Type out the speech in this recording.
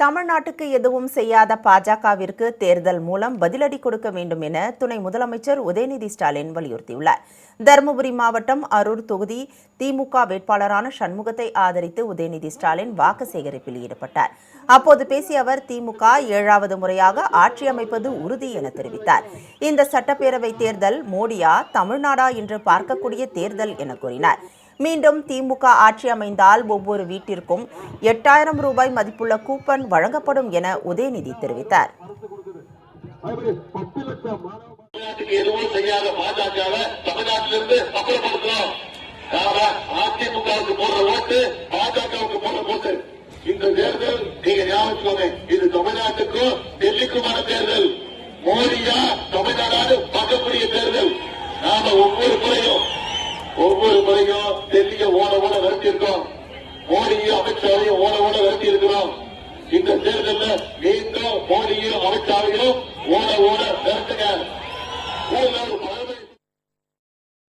தமிழ்நாட்டுக்கு எதுவும் செய்யாத பாஜகவிற்கு தேர்தல் மூலம் பதிலடி கொடுக்க வேண்டும் என துணை முதலமைச்சர் உதயநிதி ஸ்டாலின் வலியுறுத்தியுள்ளார். தருமபுரி மாவட்டம் அரூர் தொகுதி திமுக வேட்பாளரான சண்முகத்தை ஆதரித்து உதயநிதி ஸ்டாலின் வாக்கு சேகரிப்பில் ஈடுபட்டார். அப்போது பேசிய அவர், திமுக 7வது முறையாக ஆட்சி அமைப்பது உறுதி என தெரிவித்தார். இந்த சட்டப்பேரவை தேர்தல் மோடியா தமிழ்நாடா என்று பார்க்கக்கூடிய தேர்தல் என கூறினார். மீண்டும் திமுக ஆட்சி அமைந்தால் ஒவ்வொரு வீட்டிற்கும் 8000 ரூபாய் மதிப்புள்ள கூப்பன் வழங்கப்படும் என உதயநிதி தெரிவித்தார். எதுவும் செய்யாத பாஜகவை தமிழ்நாட்டிலிருந்து அப்புறப்படுத்தலாம். அதிமுகவுக்கு போடுற ஓட்டு பாஜகவுக்கு போடுற ஓட்டு. இந்த தேர்தல் நீங்க ஞாபகம், இது தமிழ்நாட்டுக்கும் டெல்லிக்குமான தேர்தல். மோடியா தமிழ்நாடு பார்க்கக்கூடிய தேர்தல். நாம ஒவ்வொரு முறையும் டெல்லியை ஓட விரட்டியிருக்கோம், மோடியும் அமித்ஷாவையும் ஓட விரட்டி இருக்கிறோம். இந்த தேர்தலில் மீண்டும் மோடியும் அமித்ஷாவையும் ஓட விரட்டுங்க.